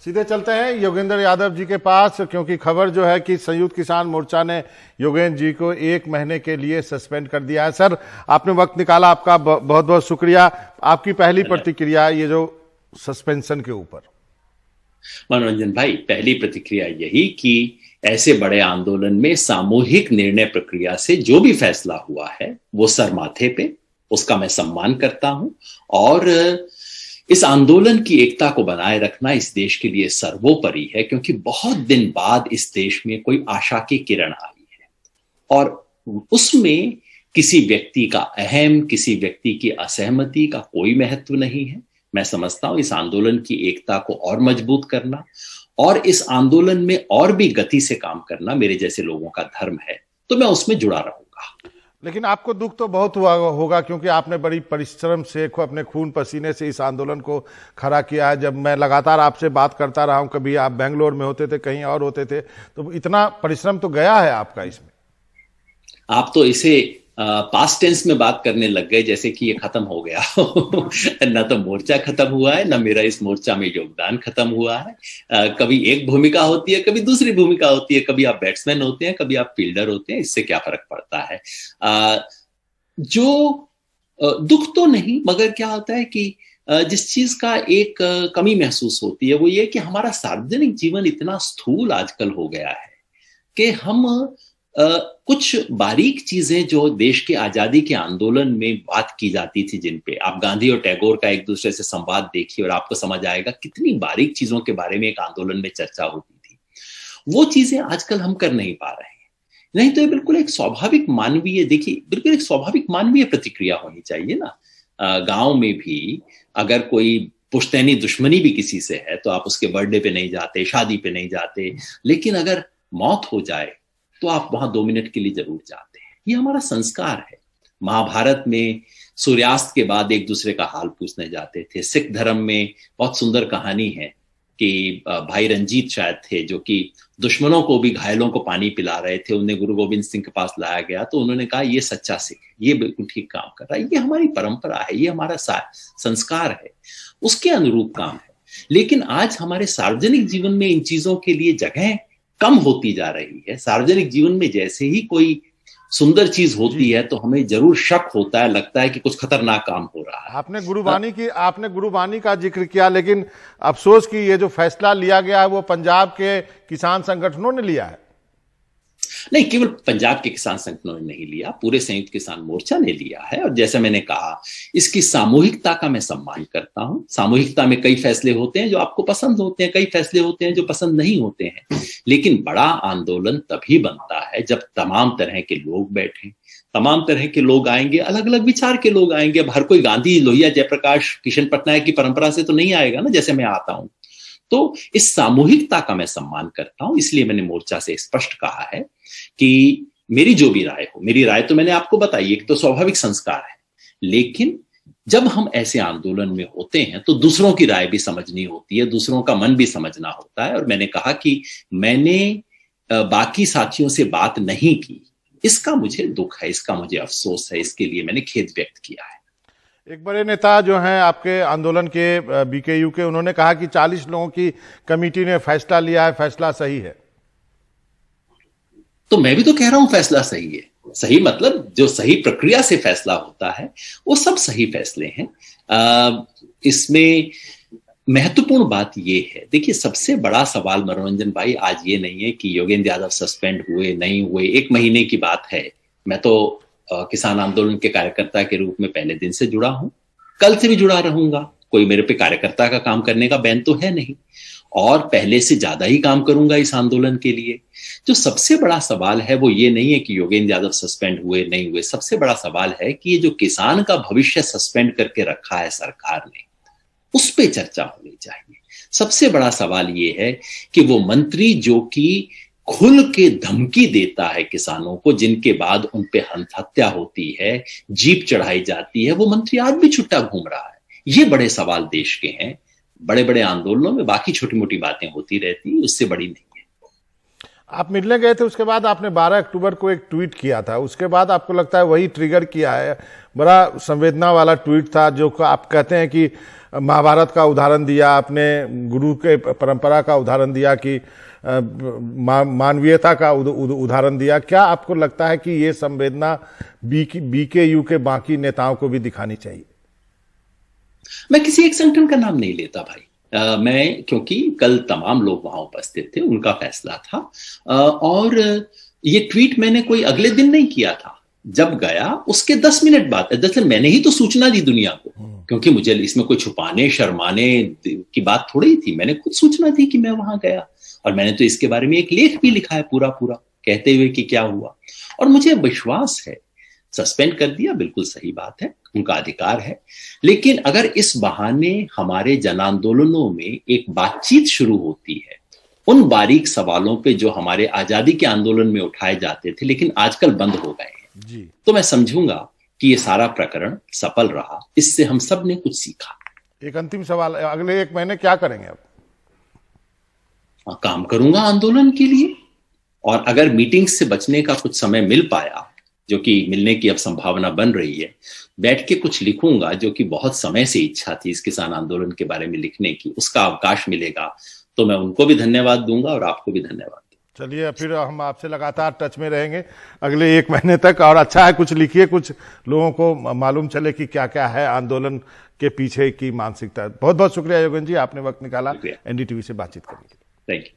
सीधे चलते हैं योगेंद्र यादव जी के पास, क्योंकि खबर जो है कि संयुक्त किसान मोर्चा ने योगेंद्र जी को 1 महीने के लिए सस्पेंड कर दिया है। सर, आपने वक्त निकाला, आपका बहुत बहुत शुक्रिया। आपकी पहली प्रतिक्रिया ये जो सस्पेंशन के ऊपर? मनोरंजन भाई, पहली प्रतिक्रिया यही कि ऐसे बड़े आंदोलन में सामूहिक निर्णय प्रक्रिया से जो भी फैसला हुआ है वो सर माथे पे, उसका मैं सम्मान करता हूं। और इस आंदोलन की एकता को बनाए रखना इस देश के लिए सर्वोपरि है, क्योंकि बहुत दिन बाद इस देश में कोई आशा की किरण आई है और उसमें किसी व्यक्ति का अहम, किसी व्यक्ति की असहमति का कोई महत्व नहीं है। मैं समझता हूं इस आंदोलन की एकता को और मजबूत करना और इस आंदोलन में और भी गति से काम करना मेरे जैसे लोगों का धर्म है, तो मैं उसमें जुड़ा रहूंगा। लेकिन आपको दुख तो बहुत हुआ होगा, क्योंकि आपने बड़ी परिश्रम से, अपने खून पसीने से इस आंदोलन को खड़ा किया है। जब मैं लगातार आपसे बात करता रहा हूं, कभी आप बेंगलोर में होते थे, कहीं और होते थे, तो इतना परिश्रम तो गया है आपका इसमें। आप तो इसे पास्ट टेंस में बात करने लग गए, जैसे कि ये खत्म हो गया न तो मोर्चा खत्म हुआ है, न मेरा इस मोर्चा में योगदान खत्म हुआ है। कभी एक भूमिका होती है, कभी दूसरी भूमिका होती है, कभी आप बैट्समैन होते हैं, कभी आप फील्डर होते हैं, इससे क्या फर्क पड़ता है। जो दुख तो नहीं, मगर क्या होता है कि जिस चीज का एक कमी महसूस होती है वो ये कि हमारा सार्वजनिक जीवन इतना स्थूल आजकल हो गया है कि हम कुछ बारीक चीजें जो देश के आजादी के आंदोलन में बात की जाती थी, जिन पे आप गांधी और टैगोर का एक दूसरे से संवाद देखिए और आपको समझ आएगा कितनी बारीक चीजों के बारे में एक आंदोलन में चर्चा होती थी, वो चीजें आजकल हम कर नहीं पा रहे हैं। नहीं तो ये बिल्कुल एक स्वाभाविक मानवीय, देखिए बिल्कुल एक स्वाभाविक मानवीय प्रतिक्रिया होनी चाहिए ना। गांव में भी अगर कोई पुश्तैनी दुश्मनी भी किसी से है तो आप उसके बर्थडे पे नहीं जाते, शादी पे नहीं जाते, लेकिन अगर मौत हो जाए तो आप वहां 2 मिनट के लिए जरूर जाते हैं। ये हमारा संस्कार है। महाभारत में सूर्यास्त के बाद एक दूसरे का हाल पूछने जाते थे। सिख धर्म में बहुत सुंदर कहानी है कि भाई रंजीत शायद थे, जो कि दुश्मनों को भी, घायलों को पानी पिला रहे थे। उन्हें गुरु गोविंद सिंह के पास लाया गया तो उन्होंने कहा ये सच्चा सिख है, ये बिल्कुल ठीक काम कर रहा है, ये हमारी परंपरा है, ये हमारा संस्कार है, उसके अनुरूप काम है। लेकिन आज हमारे सार्वजनिक जीवन में इन चीजों के लिए जगह कम होती जा रही है। सार्वजनिक जीवन में जैसे ही कोई सुंदर चीज होती है तो हमें जरूर शक होता है, लगता है कि कुछ खतरनाक काम हो रहा है। आपने गुरुबानी का जिक्र किया, लेकिन अफसोस कि ये जो फैसला लिया गया है वो पंजाब के किसान संगठनों ने लिया है। नहीं, केवल पंजाब के किसान संगठनों ने नहीं लिया, पूरे संयुक्त किसान मोर्चा ने लिया है। और जैसे मैंने कहा, इसकी सामूहिकता का मैं सम्मान करता हूं। सामूहिकता में कई फैसले होते हैं जो आपको पसंद होते हैं, कई फैसले होते हैं जो पसंद नहीं होते हैं, लेकिन बड़ा आंदोलन तभी बनता है जब तमाम तरह के लोग बैठे, तमाम तरह के लोग आएंगे, अलग अलग विचार के लोग आएंगे। अब हर कोई गांधी, लोहिया, जयप्रकाश, किशन पटनायक की परंपरा से तो नहीं आएगा ना, जैसे मैं आता हूं। तो इस सामूहिकता का मैं सम्मान करता हूं, इसलिए मैंने मोर्चा से स्पष्ट कहा है कि मेरी जो भी राय हो, मेरी राय तो मैंने आपको बताई, एक तो स्वाभाविक संस्कार है, लेकिन जब हम ऐसे आंदोलन में होते हैं तो दूसरों की राय भी समझनी होती है, दूसरों का मन भी समझना होता है। और मैंने कहा कि मैंने बाकी साथियों से बात नहीं की, इसका मुझे दुख है, इसका मुझे अफसोस है, इसके लिए मैंने खेद व्यक्त किया है। एक बड़े नेता जो हैं आपके आंदोलन के, बीकेयू के, उन्होंने कहा कि 40 लोगों की कमेटी ने फैसला लिया है, फैसला सही है। तो मैं भी तो कह रहा हूं फैसला सही है। सही मतलब जो सही प्रक्रिया से फैसला होता है वो सब सही फैसले हैं। इसमें महत्वपूर्ण बात ये है, देखिए सबसे बड़ा सवाल मनोरंजन भाई आज ये नहीं है कि योगेंद्र यादव सस्पेंड हुए नहीं हुए, 1 महीने की बात है। मैं तो किसान आंदोलन के कार्यकर्ता के रूप में पहले दिन से जुड़ा हूं, कल से भी जुड़ा रहूंगा। कोई मेरे पे कार्यकर्ता का काम करने का बैन तो है नहीं, और पहले से ज्यादा ही काम करूंगा इस आंदोलन के लिए। जो सबसे बड़ा सवाल है वो ये नहीं है कि योगेंद्र यादव सस्पेंड हुए नहीं हुए, सबसे बड़ा सवाल है कि ये जो किसान का भविष्य सस्पेंड करके रखा है सरकार ने, उस पे चर्चा होनी चाहिए। सबसे बड़ा सवाल ये है कि वो मंत्री जो कि खुल के धमकी देता है किसानों को, जिनके बाद उन पे हत्या होती है, जीप चढ़ाई जाती है, वो मंत्री आज भी छुट्टा घूम रहा है। ये बड़े सवाल देश के हैं। बड़े बड़े आंदोलनों में बाकी छोटी मोटी बातें होती रहती, उससे बड़ी नहीं है। आप मिलने गए थे, उसके बाद आपने 12 अक्टूबर को एक ट्वीट किया था, उसके बाद आपको लगता है वही ट्रिगर किया है? बड़ा संवेदना वाला ट्वीट था, जो आप कहते हैं कि महाभारत का उदाहरण दिया, आपने गुरु के परंपरा का उदाहरण दिया कि मानवीयता का उदाहरण दिया। क्या आपको लगता है कि ये संवेदना बीकेयू के बाकी नेताओं को भी दिखानी चाहिए? मैं किसी एक संगठन का नाम नहीं लेता भाई। मैं, क्योंकि कल तमाम लोग वहां उपस्थित थे, उनका फैसला था। और ये ट्वीट मैंने कोई अगले दिन नहीं किया था, जब गया उसके 10 मिनट बाद, दरअसल मैंने ही तो सूचना दी दुनिया को, क्योंकि मुझे इसमें कोई छुपाने शर्माने की बात थोड़ी थी। मैंने खुद सूचना दी कि मैं वहां गया, और मैंने तो इसके बारे में एक लेख भी लिखा है पूरा कहते हुए कि क्या हुआ। और मुझे विश्वास है, सस्पेंड कर दिया बिल्कुल सही बात है, उनका अधिकार है, लेकिन अगर इस बहाने हमारे जन आंदोलनों में एक बातचीत शुरू होती है उन बारीक सवालों पे जो हमारे आजादी के आंदोलन में उठाए जाते थे लेकिन आजकल बंद हो गए हैं जी, तो मैं समझूंगा कि ये सारा प्रकरण सफल रहा, इससे हम सब ने कुछ सीखा। एक अंतिम सवाल, अगले 1 महीने क्या करेंगे आप? काम करूंगा आंदोलन के लिए, और अगर मीटिंग्स से बचने का कुछ समय मिल पाया, जो कि मिलने की अब संभावना बन रही है, बैठ के कुछ लिखूंगा, जो कि बहुत समय से इच्छा थी इस किसान आंदोलन के बारे में लिखने की। उसका अवकाश मिलेगा तो मैं उनको भी धन्यवाद दूंगा और आपको भी धन्यवाद। चलिए, फिर हम आपसे लगातार टच में रहेंगे अगले 1 महीने तक। और अच्छा है, कुछ लिखिए, कुछ लोगों को मालूम चले कि क्या क्या है आंदोलन के पीछे की मानसिकता। बहुत बहुत शुक्रिया योगेंद्र जी, आपने वक्त निकाला एनडीटीवी से बातचीत करने के लिए। Thank you.